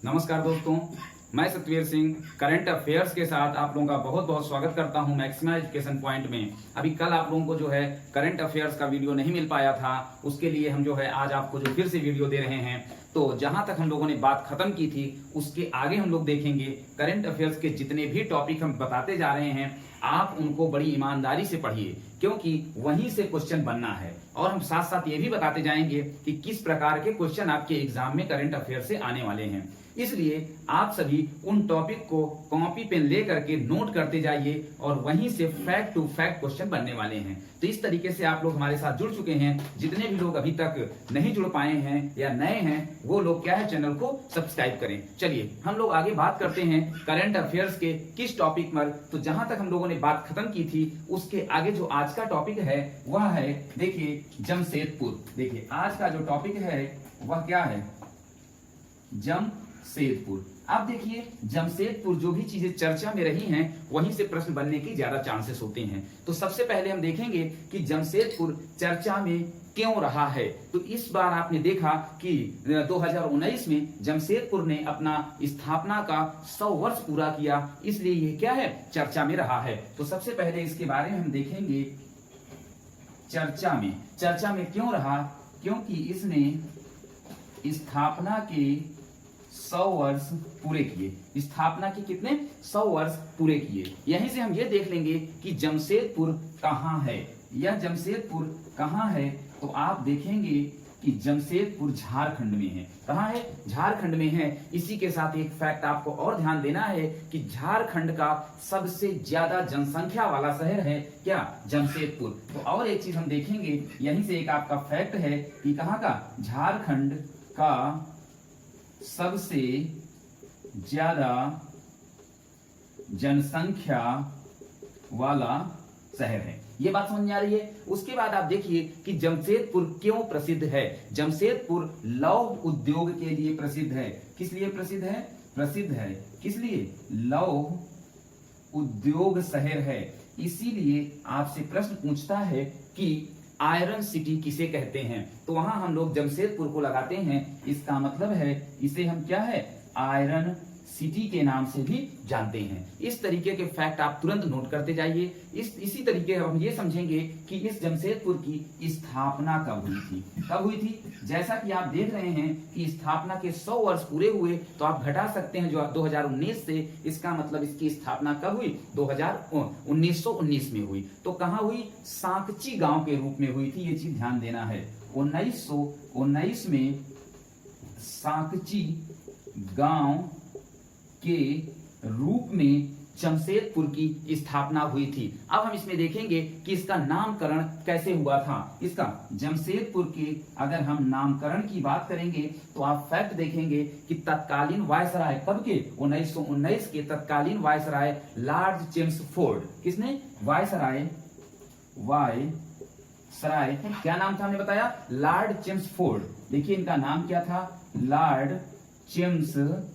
नमस्कार दोस्तों, मैं सतवीर सिंह करंट अफेयर्स के साथ आप लोगों का बहुत बहुत स्वागत करता हूं मैक्सिमा एजुकेशन पॉइंट में। अभी कल आप लोगों को जो है करंट अफेयर्स का वीडियो नहीं मिल पाया था, उसके लिए हम जो है आज आपको जो फिर से वीडियो दे रहे हैं। तो जहां तक हम लोगों ने बात खत्म की थी उसके आगे हम लोग देखेंगे करंट अफेयर्स के जितने भी टॉपिक हम बताते जा रहे हैं आप उनको बड़ी ईमानदारी से पढ़िए, क्योंकि वहीं से क्वेश्चन बनना है। और हम साथ साथ ये भी बताते जाएंगे कि किस प्रकार के क्वेश्चन आपके एग्जाम में करंट अफेयर से आने वाले हैं। इसलिए आप सभी उन टॉपिक को कॉपी पेन ले करके नोट करते जाइए और वहीं से फैक्ट टू फैक्ट क्वेश्चन बनने वाले हैं। तो इस तरीके से आप लोग हमारे साथ जुड़ चुके हैं। जितने भी लोग अभी तक नहीं जुड़ पाए हैं या नए हैं वो लोग क्या है, चैनल को सब्सक्राइब करें। चलिए हम लोग आगे बात करते हैं करंट अफेयर्स के किस टॉपिक पर। तो जहां तक हम लोगों ने बात खत्म की थी उसके आगे जो आज का टॉपिक है वह है, देखिए, जमशेदपुर। देखिए आज का जो टॉपिक है वह क्या है, जमशेदपुर। अब देखिए जमशेदपुर जो भी चीजें चर्चा में रही हैं वहीं से प्रश्न बनने की ज्यादा चांसेस होते हैं। तो सबसे पहले हम देखेंगे कि जमशेदपुर चर्चा में क्यों रहा है। तो इस बार आपने देखा कि 2019 में जमशेदपुर ने अपना स्थापना का 100 वर्ष पूरा किया, इसलिए ये क्या है, चर्चा में रहा है। तो सबसे पहले इसके बारे में हम देखेंगे चर्चा में क्यों रहा, क्योंकि इसने स्थापना के 100 वर्ष पूरे किए। स्थापना के कितने, 100 वर्ष पूरे किए। यहीं से हम ये देख लेंगे कि जमशेदपुर कहाँ है। यह जमशेदपुर कहाँ है, तो आप देखेंगे कि जमशेदपुर झारखंड में है। कहाँ है, झारखंड में है। इसी के साथ एक फैक्ट आपको और ध्यान देना है कि झारखंड का सबसे ज्यादा जनसंख्या वाला शहर है क्या, जमशेदपुर। तो और एक चीज हम देखेंगे, यहीं से एक आपका फैक्ट है कि कहाँ का, झारखंड का सबसे ज्यादा जनसंख्या वाला शहर है। ये बात समझ में आ रही है। उसके बाद आप देखिए कि जमशेदपुर क्यों प्रसिद्ध है। जमशेदपुर लौह उद्योग के लिए प्रसिद्ध है। किस लिए प्रसिद्ध है, प्रसिद्ध है किस लिए, लौह उद्योग शहर है। इसीलिए आपसे प्रश्न पूछता है कि आयरन सिटी किसे कहते हैं, तो वहां हम लोग जमशेदपुर को लगाते हैं। इसका मतलब है इसे हम क्या है, आयरन सिटी के नाम से भी जानते हैं। इस तरीके के फैक्ट आप तुरंत नोट करते जाइए। इसी तरीके हम ये समझेंगे कि इस जमशेदपुर की स्थापना कब हुई थी। कब हुई थी, जैसा कि आप देख रहे हैं कि स्थापना के 100 वर्ष पूरे हुए, तो आप घटा सकते हैं जो 2019 से। इसका मतलब इसकी स्थापना कब हुई, 1919 में हुई। तो कहाँ हुई, सांकची गांव के रूप में हुई थी। ये चीज ध्यान देना है। 1919 में सांकची गांव के रूप में जमशेदपुर की स्थापना हुई थी। अब हम इसमें देखेंगे कि इसका नामकरण कैसे हुआ था। इसका जमशेदपुर के अगर हम नामकरण की बात करेंगे तो आप फैक्ट देखेंगे कि तत्कालीन वायसराय, कब के, 1919 के तत्कालीन वायसराय लॉर्ड चेम्सफोर्ड। किसने, वायसराय क्या नाम था, हमने बताया लॉर्ड चेम्सफोर्ड। देखिए इनका नाम क्या था, लॉर्ड चेम्सफोर्ड।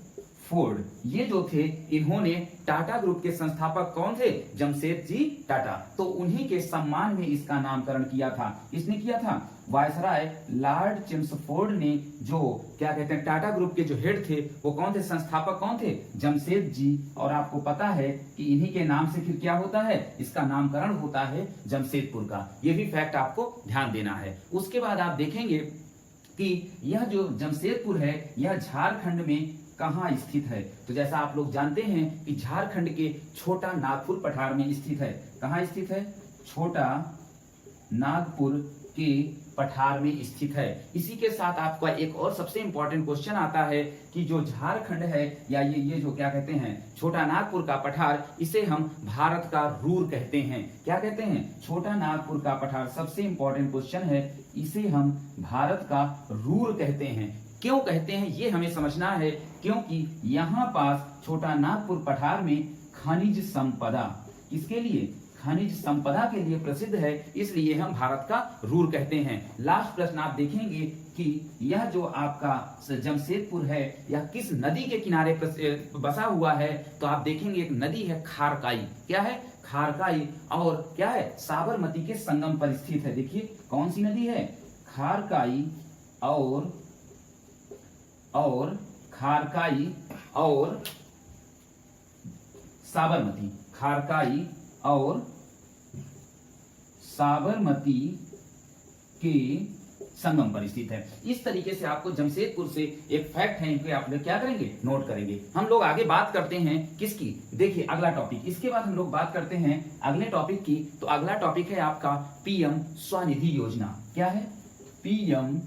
ये जो थे इन्होंने टाटा ग्रुप के संस्थापक कौन थे, जमशेदजी टाटा। तो उन्हीं के सम्मान में इसका नामकरण किया था। इसने किया था, वायसराय लॉर्ड चेम्सफोर्ड ने, जो क्या कहते हैं टाटा ग्रुप के जो हेड थे वो कौन थे, संस्थापक कौन थे, जमशेदजी। और आपको पता है कि इन्हीं के नाम से फिर क्या होता है, इसका नामकरण होता है जमशेदपुर का। ये भी फैक्ट आपको ध्यान देना है। उसके बाद आप देखेंगे कि यह जो जमशेदपुर है यह झारखंड में कहाँ स्थित है। तो जैसा आप लोग जानते हैं कि झारखंड के छोटा नागपुर पठार में स्थित है। कहाँ स्थित है, छोटा नागपुर के पठार में स्थित है। इसी के साथ आपका एक और सबसे इंपॉर्टेंट क्वेश्चन आता है कि जो झारखंड है या ये जो क्या कहते हैं छोटा नागपुर का पठार, इसे हम भारत का रूर कहते हैं। क्या कहते हैं, छोटा नागपुर का पठार। सबसे इंपॉर्टेंट क्वेश्चन है, इसे हम भारत का रूर कहते हैं। क्यों कहते हैं ये हमें समझना है, क्योंकि यहाँ पास छोटा नागपुर पठार में खनिज संपदा, किसके लिए, खनिज संपदा के लिए प्रसिद्ध है, इसलिए हम भारत का रूर कहते हैं। लास्ट प्रश्न आप देखेंगे कि यह जो आपका जमशेदपुर है यह किस नदी के किनारे बसा हुआ है। तो आप देखेंगे एक नदी है खारकाई। क्या है, खारकाई। और क्या है, साबरमती के संगम पर स्थित है। देखिए कौन सी नदी है, खारकाई और खारकाई और साबरमती, खारकाई और साबरमती के संगम पर स्थित है। इस तरीके से आपको जमशेदपुर से एक फैक्ट है, इनको आप लोग क्या करेंगे, नोट करेंगे। हम लोग आगे बात करते हैं किसकी, देखिए अगला टॉपिक, इसके बाद हम लोग बात करते हैं अगले टॉपिक की। तो अगला टॉपिक है आपका पीएम स्वनिधि योजना। क्या है, पीएम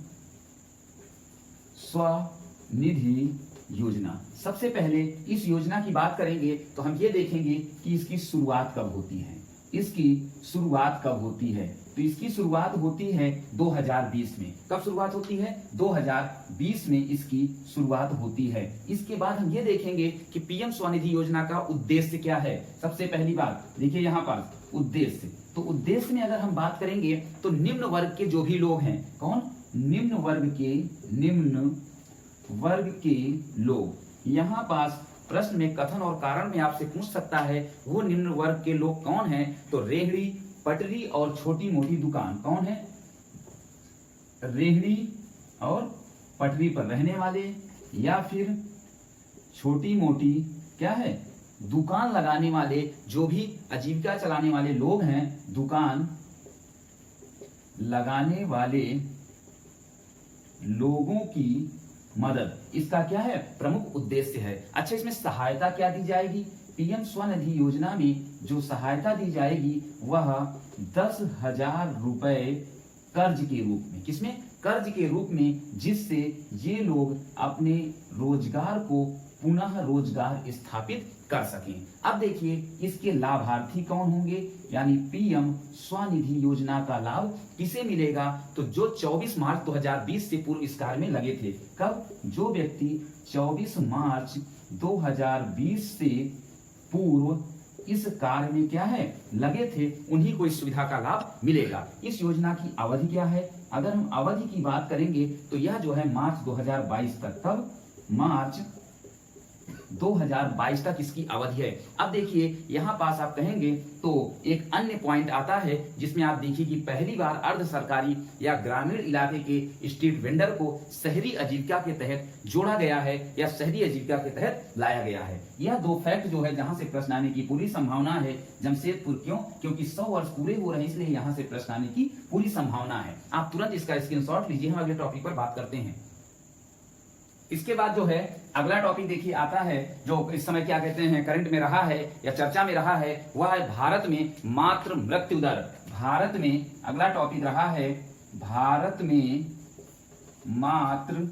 स्वनिधि योजना। सबसे पहले इस योजना की बात करेंगे तो हम ये देखेंगे कि इसकी शुरुआत कब होती है। इसकी शुरुआत कब होती है, तो इसकी शुरुआत होती है 2020 में। कब शुरुआत होती है, 2020 में इसकी शुरुआत होती है। इसके बाद हम ये देखेंगे कि पीएम स्वनिधि योजना का उद्देश्य क्या है। सबसे पहली बात देखिए यहाँ पर उद्देश्य, तो उद्देश्य में अगर हम बात करेंगे तो निम्न वर्ग के जो भी लोग हैं, कौन, निम्न वर्ग के लोग। यहाँ पास प्रश्न में कथन और कारण में आपसे पूछ सकता है वो निम्न वर्ग के लोग कौन हैं, तो रेहड़ी, पटरी और छोटी मोटी दुकान। कौन है, रेहड़ी और पटरी पर रहने वाले, या फिर छोटी मोटी क्या है, दुकान लगाने वाले, जो भी आजीविका चलाने वाले लोग हैं, दुकान लगाने वाले लोगों की मदद, इसका क्या है, प्रमुख उद्देश्य है। अच्छा, इसमें सहायता क्या दी जाएगी, पीएम स्वनिधि योजना में जो सहायता दी जाएगी वह 10,000 रुपए कर्ज के रूप में, किसमें, कर्ज के रूप में, जिससे ये लोग अपने रोजगार को पुनः रोजगार स्थापित कर सकें। अब देखिए इसके लाभार्थी कौन होंगे, यानी पीएम स्वनिधि योजना का लाभ किसे मिलेगा, तो जो 24 मार्च 2020 से पूर्व इस कार्य में लगे थे। कब, जो व्यक्ति 24 मार्च 2020 से पूर्व इस कार्य में क्या है, लगे थे, उन्हीं को इस सुविधा का लाभ मिलेगा। इस योजना की अवधि क्या है, अगर हम अवधि की बात करेंगे तो यह जो है मार्च 2022 तक, कब, मार्च 2022 तक इसकी अवधि है। अब देखिए यहाँ पास आप कहेंगे तो एक अन्य पॉइंट आता है जिसमें आप देखिए कि पहली बार अर्ध सरकारी या ग्रामीण इलाके के स्ट्रीट वेंडर को शहरी आजीविका के तहत जोड़ा गया है या शहरी आजीविका के तहत लाया गया है। यह दो फैक्ट जो है जहां से प्रश्न आने की पूरी संभावना है जमशेदपुर, क्यों, क्योंकि 100 वर्ष पूरे हो रहे हैं, इसलिए यहाँ से प्रश्न आने की पूरी संभावना है। आप तुरंत इसका स्क्रीनशॉट लीजिए, हम अगले टॉपिक पर बात करते हैं। इसके बाद जो है अगला टॉपिक देखिए आता है जो इस समय क्या कहते हैं करंट में रहा है या चर्चा में रहा है, वह है भारत में मातृ मृत्यु दर। भारत में अगला टॉपिक रहा है भारत में मातृ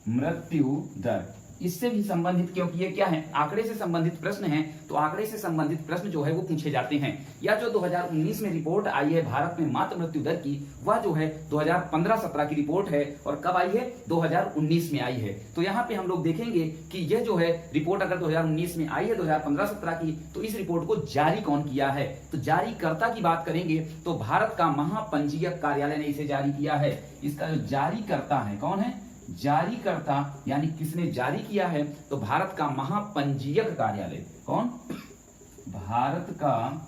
मृत्यु दर। इससे भी संबंधित, क्योंकि ये क्या है, आंकड़े से संबंधित प्रश्न हैं, तो आंकड़े से संबंधित प्रश्न जो है वो पूछे जाते हैं। या जो 2019 में रिपोर्ट आई है भारत में मातृ मृत्यु दर की, वह जो है 2015-17 की रिपोर्ट है। और कब आई है, 2019 में आई है। तो यहाँ पे हम लोग देखेंगे कि यह जो है रिपोर्ट अगर 2019 में आई है 2015-17 की, तो इस रिपोर्ट को जारी कौन किया है, तो जारीकर्ता की बात करेंगे तो भारत का महापंजीयक कार्यालय ने इसे जारी किया है। इसका जो जारीकर्ता है कौन है, जारीकर्ता यानी किसने जारी किया है, तो भारत का महापंजीयक कार्यालय। कौन, भारत का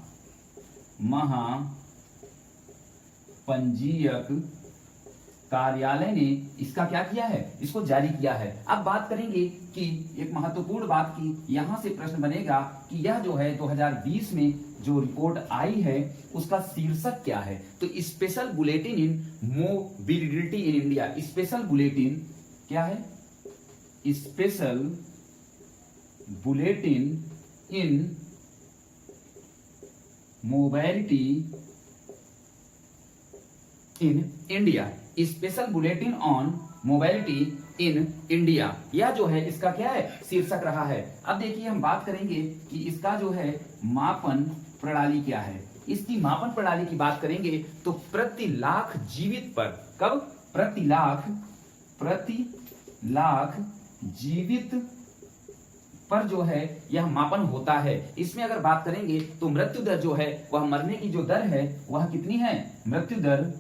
महापंजीयक कार्यालय ने इसका क्या किया है, इसको जारी किया है। अब बात करेंगे कि एक महत्वपूर्ण बात की यहां से प्रश्न बनेगा कि यह जो है 2020 में जो रिपोर्ट आई है उसका शीर्षक क्या है, तो special bulletin in mobility in India. Special bulletin क्या है, special bulletin in mobility in India, special bulletin on mobility in India, यह जो है इसका क्या है, शीर्षक रहा है। अब देखिए हम बात करेंगे कि इसका जो है मापन प्रणाली क्या है। इसकी मापन प्रणाली की बात करेंगे तो प्रति लाख जीवित पर, कब, प्रति लाख जीवित पर जो है यह मापन होता है। इसमें अगर बात करेंगे तो मृत्यु दर जो है वह मरने की जो दर है वह कितनी है, मृत्यु दर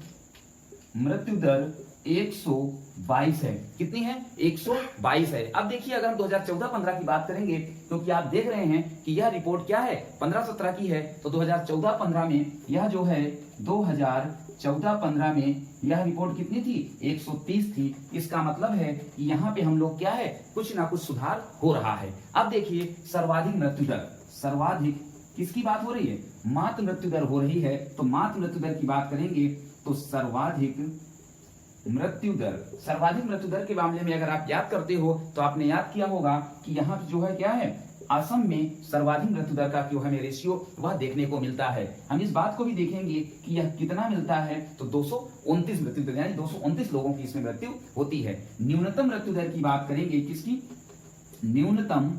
122 है। कितनी है, 122 है। अब देखिए अगर हम 2014-15 की बात करेंगे, क्योंकि आप देख रहे हैं कि यह रिपोर्ट क्या है 15-17 की है, तो 2014-15 में यह जो है 2014 2014-15 में यह रिपोर्ट कितनी थी, 130 थी। इसका मतलब है कि यहाँ पे हम लोग क्या है, कुछ ना कुछ सुधार हो रहा है। अब देखिए सर्वाधिक मृत्यु दर, सर्वाधिक किसकी बात हो रही है, मातृ मृत्यु दर हो रही है। तो मातृ मृत्यु दर की बात करेंगे तो सर्वाधिक मृत्यु दर के मामले में अगर आप याद करते हो तो आपने याद किया होगा कि यहाँ जो है क्या है, असम में सर्वाधिक मृत्यु दर का जो हमें रेशियो वह देखने को मिलता है। हम इस बात को भी देखेंगे कि यह कितना मिलता है, तो 229 मृत्यु दर, यानी 229 लोगों की इसमें मृत्यु होती है। न्यूनतम मृत्यु दर की बात करेंगे, किसकी, न्यूनतम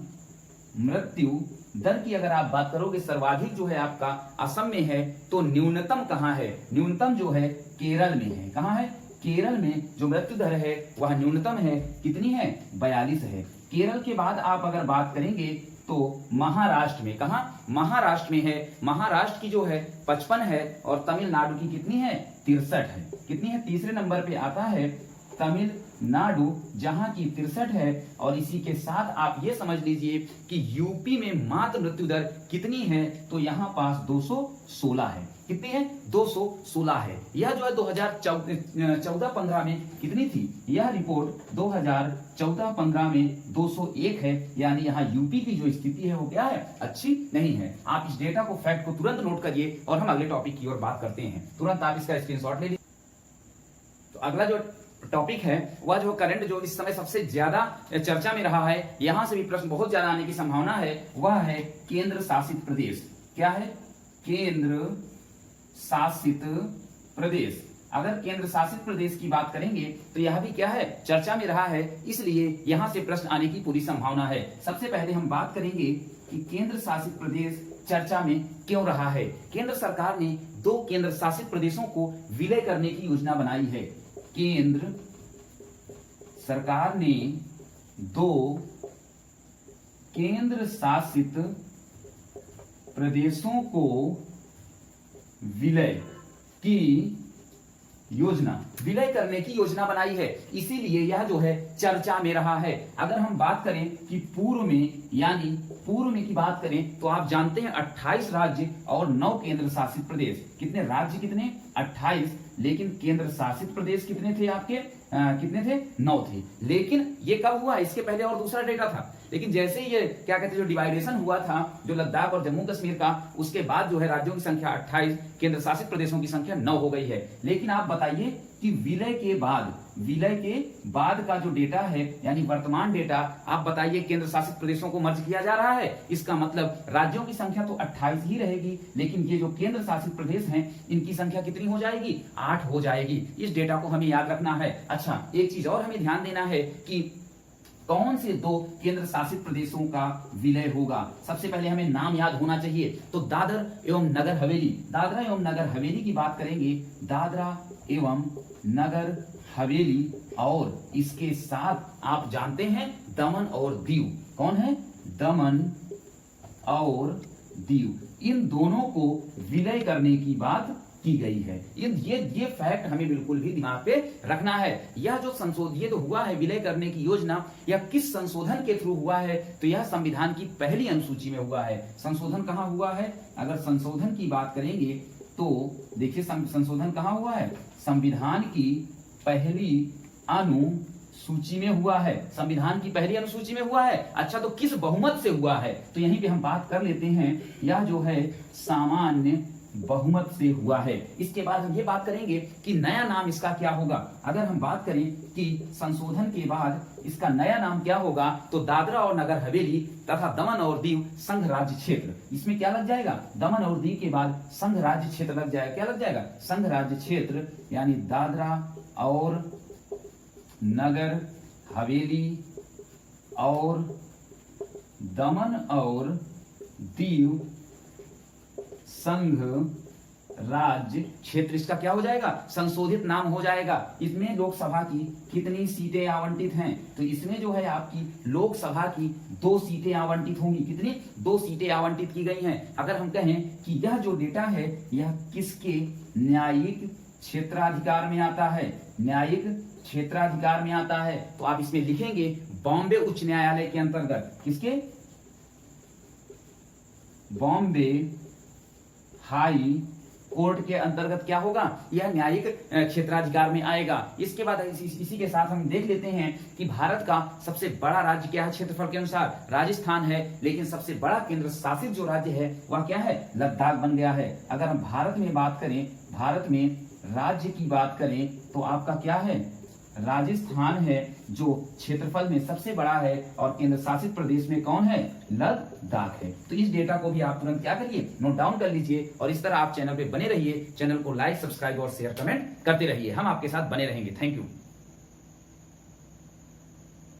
मृत्यु दर की अगर आप बात करोगे, सर्वाधिक जो है आपका असम में है, तो न्यूनतम कहाँ है, न्यूनतम जो है केरल में है। कहाँ है, केरल में जो मृत्यु दर है वह न्यूनतम है, कितनी है, 42 है। केरल के बाद आप अगर बात करेंगे तो महाराष्ट्र में, कहा, महाराष्ट्र में है, महाराष्ट्र की जो है 55 है और तमिलनाडु की कितनी है, 63 है। कितनी है, तीसरे नंबर पे आता है तमिलनाडु, जहां की 63 है। और इसी के साथ आप ये समझ लीजिए कि यूपी में मातृ मृत्यु दर कितनी है, तो यहाँ पास 216 है। कितनी है, 216 है। यह जो है 2014-15 में कितनी थी, यह रिपोर्ट 2014-15 में 201 है। यानी यहाँ यूपी की जो स्थिति है वो क्या है, अच्छी नहीं है। आप इस डेटा को, फैक्ट को तुरंत नोट करिए और हम अगले टॉपिक की ओर बात करते हैं। तुरंत आप इसका स्क्रीनशॉट ले लीजिए। तो अगला जो टॉपिक है वह जो करंट, जो इस समय सबसे ज्यादा चर्चा में रहा है, यहां से भी प्रश्न बहुत ज्यादा आने की संभावना है, वह है केंद्र शासित प्रदेश। क्या है, केंद्र शासित प्रदेश। अगर केंद्र शासित प्रदेश की बात करेंगे तो यह भी क्या है, चर्चा में रहा है, इसलिए यहां से प्रश्न आने की पूरी संभावना है। सबसे पहले हम बात करेंगे कि केंद्र शासित प्रदेश चर्चा में क्यों रहा है। केंद्र सरकार ने 2 केंद्र शासित प्रदेशों को विलय करने की योजना बनाई है। केंद्र सरकार ने 2 केंद्र शासित प्रदेशों को विलय की योजना, विलय करने की योजना बनाई है, इसीलिए यह जो है चर्चा में रहा है। अगर हम बात करें कि पूर्व में, यानी पूर्व में की बात करें तो आप जानते हैं 28 राज्य और 9 केंद्र शासित प्रदेश। कितने राज्य, कितने, 28, लेकिन केंद्र शासित प्रदेश कितने थे आपके, कितने थे, 9 थे। लेकिन ये कब हुआ, इसके पहले और दूसरा डेटा था। लेकिन जैसे ये क्या कहते हैं, जो डिवाइडेशन हुआ था जो लद्दाख और जम्मू कश्मीर का, उसके बाद जो है राज्यों की संख्या 28, केंद्र शासित प्रदेशों की संख्या 9 हो गई है। लेकिन आप बताइए कि विलय के बाद का जो डेटा है, यानी वर्तमान डेटा, आप बताइए केंद्र शासित प्रदेशों को मर्ज किया जा रहा है। इसका मतलब राज्यों की संख्या तो 28 ही रहेगी, लेकिन ये जो केंद्र शासित प्रदेश हैं इनकी संख्या कितनी हो जाएगी, 8 हो जाएगी। इस डेटा को हमें याद रखना है। अच्छा, एक चीज और हमें ध्यान देना है कि कौन से 2 केंद्र शासित प्रदेशों का विलय होगा। सबसे पहले हमें नाम याद होना चाहिए, तो दादर एवं नगर हवेली। दादरा एवं नगर हवेली की बात करेंगे, दादरा एवं नगर हवेली, और इसके साथ आप जानते हैं दमन और दीव। कौन है, दमन और दीव। इन दोनों को विलय करने की बात की गई है। ये फैक्ट हमें बिल्कुल भी दिमाग पे रखना है। यह जो संशोधन तो हुआ है विलय करने की योजना, यह किस संशोधन के थ्रू हुआ है, तो यह संविधान की पहली अनुसूची में हुआ है। संशोधन कहां हुआ है, अगर संशोधन की बात करेंगे तो देखिए संशोधन कहां हुआ है, संविधान की पहली अनुसूची में हुआ है। संविधान की पहली अनुसूची में हुआ है। अच्छा, तो किस बहुमत से हुआ है, तो यहीं पे हम बात कर लेते हैं। यह जो है सामान्य बहुमत से हुआ है। इसके बाद हम ये बात करेंगे कि नया नाम इसका क्या होगा। अगर हम बात करें कि संशोधन के बाद इसका नया नाम क्या होगा, तो दादरा और नगर हवेली तथा दमन और दीव संघ राज्य क्षेत्र। इसमें क्या लग जाएगा, दमन और दीव के बाद संघ राज्य क्षेत्र लग जाएगा। क्या लग जाएगा, संघ राज्य क्षेत्र, यानी दादरा और नगर हवेली और दमन और दीव संघ राज्य क्षेत्र, इसका क्या हो जाएगा, संशोधित नाम हो जाएगा। इसमें लोकसभा की कितनी सीटें आवंटित हैं, तो इसमें जो है आपकी लोकसभा की 2 सीटें आवंटित होंगी। कितनी, 2 सीटें आवंटित की गई हैं। अगर हम कहें कि यह जो डेटा है यह किसके न्यायिक क्षेत्राधिकार में आता है, न्यायिक क्षेत्राधिकार में आता है, तो आप इसमें लिखेंगे बॉम्बे उच्च न्यायालय के अंतर्गत। किसके, बॉम्बे हाई कोर्ट के अंतर्गत क्या होगा, यह न्यायिक क्षेत्राधिकार में आएगा। इसके बाद इसी के साथ हम देख लेते हैं कि भारत का सबसे बड़ा राज्य क्या है क्षेत्रफल के अनुसार, राजस्थान है, लेकिन सबसे बड़ा केंद्र शासित जो राज्य है वह क्या है, लद्दाख बन गया है। अगर हम भारत में बात करें, भारत में राज्य की बात करें तो आपका क्या है, राजस्थान है जो क्षेत्रफल में सबसे बड़ा है, और केंद्र शासित प्रदेश में कौन है, लद्दाख है। तो इस डेटा को भी आप तुरंत क्या करिए, नोट डाउन कर लीजिए, और इस तरह आप चैनल पे बने रहिए, चैनल को लाइक, सब्सक्राइब और शेयर कमेंट करते रहिए, हम आपके साथ बने रहेंगे। Thank you.